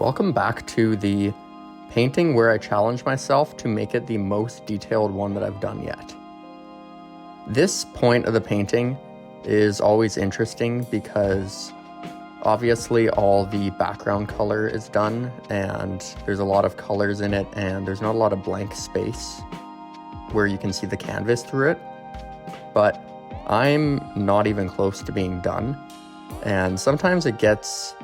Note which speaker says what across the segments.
Speaker 1: Welcome back to the painting where I challenge myself to make it the most detailed one that I've done yet. This point of the painting is always interesting because obviously all the background color is done and there's a lot of colors in it and there's not a lot of blank space where you can see the canvas through it. But I'm not even close to being done, and sometimes it gets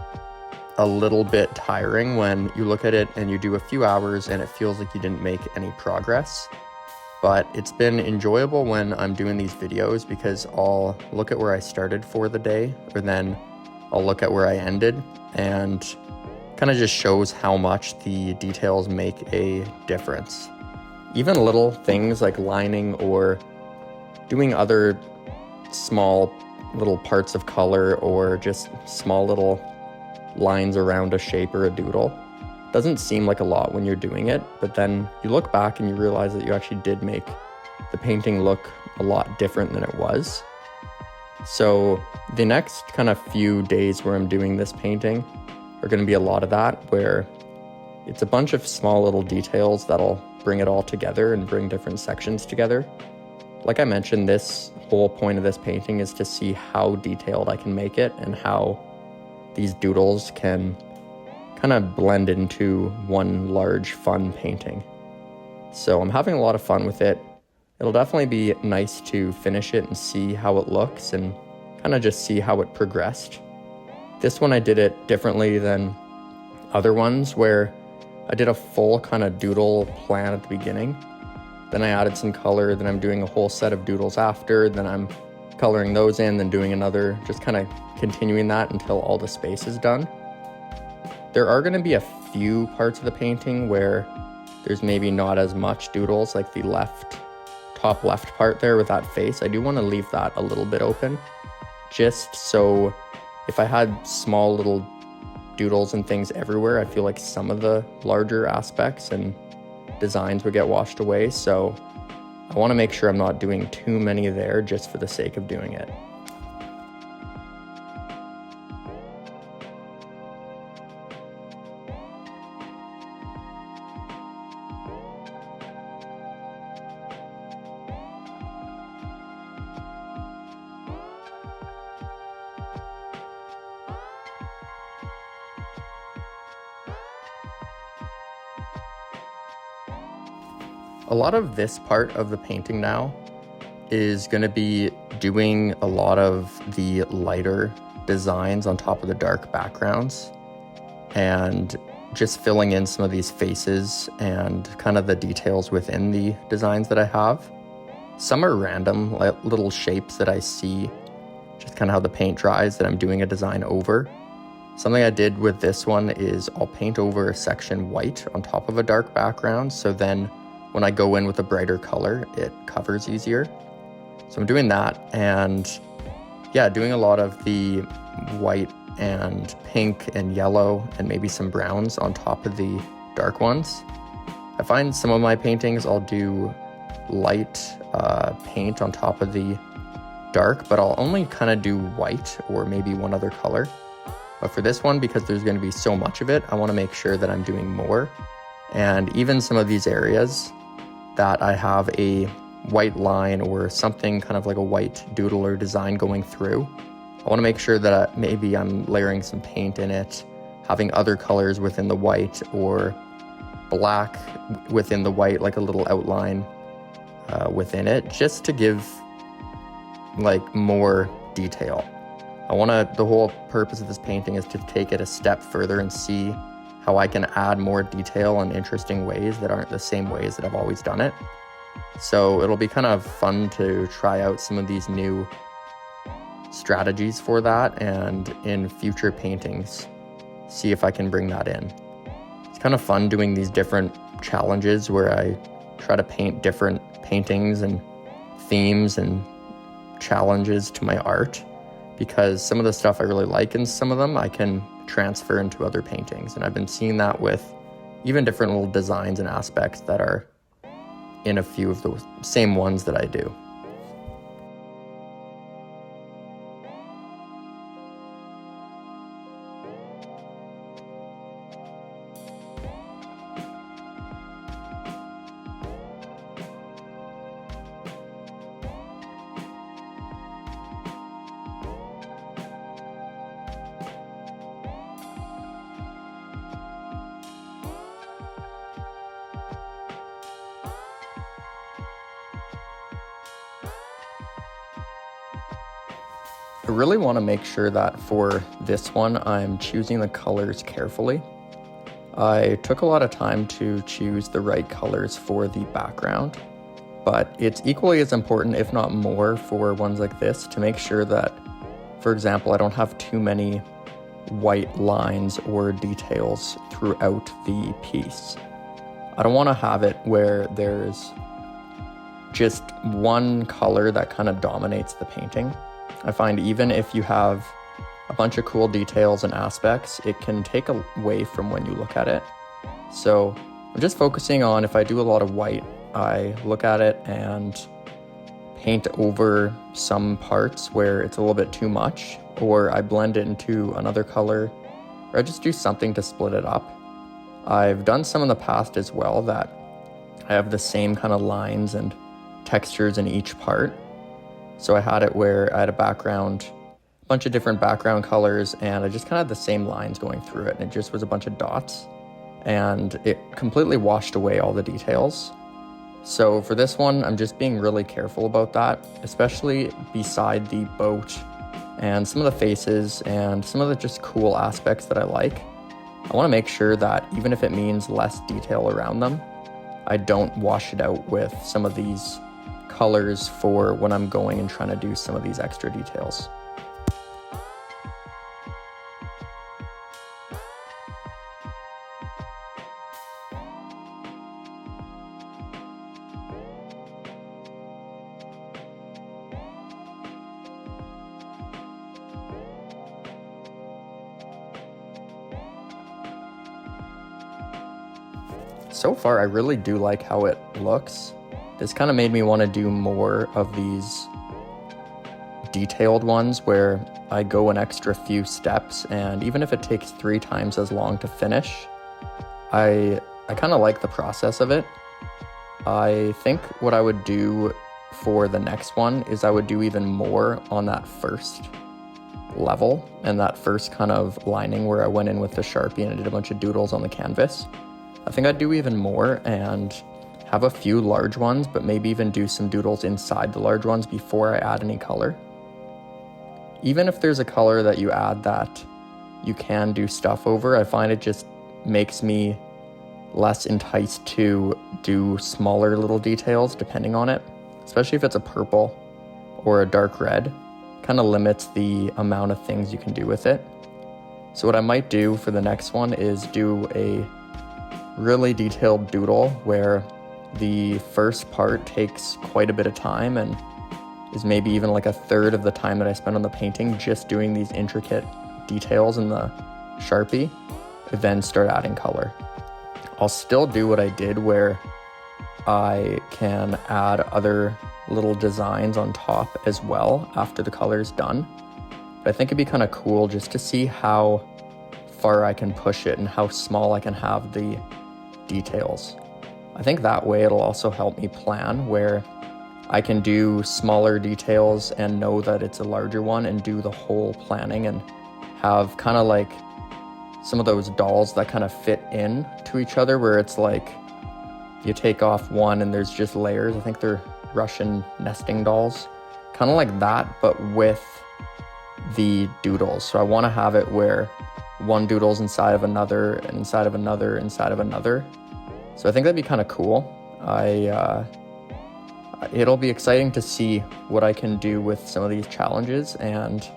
Speaker 1: a little bit tiring when you look at it and you do a few hours and it feels like you didn't make any progress. But it's been enjoyable when I'm doing these videos because I'll look at where I started for the day, or then I'll look at where I ended, and kind of just shows how much the details make a difference. Even little things like lining or doing other small little parts of color or just small little lines around a shape or a doodle doesn't seem like a lot when you're doing it, but then you look back and you realize that you actually did make the painting look a lot different than it was. So the next kind of few days where I'm doing this painting are going to be a lot of that, where it's a bunch of small little details that'll bring it all together and bring different sections together. Like I mentioned, this whole point of this painting is to see how detailed I can make it and how these doodles can kind of blend into one large fun painting. So I'm having a lot of fun with it. It'll definitely be nice to finish it and see how it looks and kind of just see how it progressed. This one I did it differently than other ones, where I did a full kind of doodle plan at the beginning. Then I added some color, then I'm doing a whole set of doodles after, then I'm coloring those in, then doing another, just kind of continuing that until all the space is done. There are going to be a few parts of the painting where there's maybe not as much doodles, like the top left part there with that face. I do want to leave that a little bit open, just so if I had small little doodles and things everywhere, I feel like some of the larger aspects and designs would get washed away. So I want to make sure I'm not doing too many there just for the sake of doing it. A lot of this part of the painting now is going to be doing a lot of the lighter designs on top of the dark backgrounds and just filling in some of these faces and kind of the details within the designs that I have. Some are random, like little shapes that I see, just kind of how the paint dries, that I'm doing a design over. Something I did with this one is I'll paint over a section white on top of a dark background, so then when I go in with a brighter color, it covers easier. So I'm doing that, and yeah, doing a lot of the white and pink and yellow and maybe some browns on top of the dark ones. I find some of my paintings I'll do light paint on top of the dark, but I'll only kind of do white or maybe one other color. But for this one, because there's going to be so much of it, I want to make sure that I'm doing more. And even some of these areas that I have a white line or something kind of like a white doodle or design going through, I want to make sure that maybe I'm layering some paint in it, having other colors within the white or black within the white, like a little outline within it, just to give like more detail. The whole purpose of this painting is to take it a step further and see how I can add more detail in interesting ways that aren't the same ways that I've always done it. So it'll be kind of fun to try out some of these new strategies for that, and in future paintings, see if I can bring that in. It's kind of fun doing these different challenges where I try to paint different paintings and themes and challenges to my art, because some of the stuff I really like and some of them I can transfer into other paintings. And I've been seeing that with even different little designs and aspects that are in a few of those same ones that I do. I really want to make sure that for this one, I'm choosing the colors carefully. I took a lot of time to choose the right colors for the background, but it's equally as important, if not more, for ones like this to make sure that, for example, I don't have too many white lines or details throughout the piece. I don't want to have it where there's just one color that kind of dominates the painting. I find even if you have a bunch of cool details and aspects, it can take away from when you look at it. So I'm just focusing on, if I do a lot of white, I look at it and paint over some parts where it's a little bit too much, or I blend it into another color, or I just do something to split it up. I've done some in the past as well that I have the same kind of lines and textures in each part. So I had it where I had a background, a bunch of different background colors, and I just kind of had the same lines going through it, and it just was a bunch of dots, and it completely washed away all the details. So for this one, I'm just being really careful about that, especially beside the boat and some of the faces and some of the just cool aspects that I like. I want to make sure that even if it means less detail around them, I don't wash it out with some of these colors for when I'm going and trying to do some of these extra details. So far, I really do like how it looks. This kind of made me want to do more of these detailed ones where I go an extra few steps, and even if it takes 3 times as long to finish, I kind of like the process of it. I think what I would do for the next one is I would do even more on that first level and that first kind of lining where I went in with the Sharpie and I did a bunch of doodles on the canvas. I think I'd do even more and have a few large ones, but maybe even do some doodles inside the large ones before I add any color. Even if there's a color that you add that you can do stuff over, I find it just makes me less enticed to do smaller little details depending on it, especially if it's a purple or a dark red. Kind of limits the amount of things you can do with it. So what I might do for the next one is do a really detailed doodle where the first part takes quite a bit of time and is maybe even like a third of the time that I spend on the painting just doing these intricate details in the Sharpie, and then start adding color. I'll still do what I did where I can add other little designs on top as well after the color is done. But I think it'd be kind of cool just to see how far I can push it and how small I can have the details. I think that way it'll also help me plan where I can do smaller details and know that it's a larger one and do the whole planning and have kind of like some of those dolls that kind of fit in to each other where it's like you take off one and there's just layers. I think they're Russian nesting dolls. Kind of like that, but with the doodles. So I want to have it where one doodle's inside of another, and inside of another, inside of another. So I think that'd be kind of cool. It'll be exciting to see what I can do with some of these challenges, and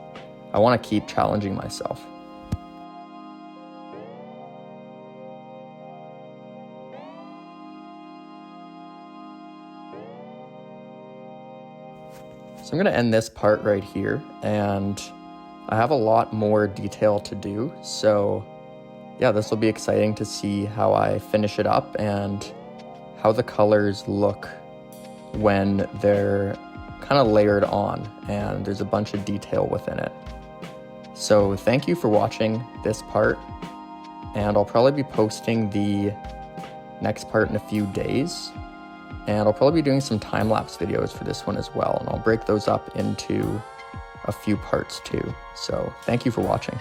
Speaker 1: I want to keep challenging myself. So I'm going to end this part right here, and I have a lot more detail to do. So yeah, this will be exciting to see how I finish it up and how the colors look when they're kind of layered on and there's a bunch of detail within it. So thank you for watching this part, and I'll probably be posting the next part in a few days, and I'll probably be doing some time-lapse videos for this one as well, and I'll break those up into a few parts too. So thank you for watching.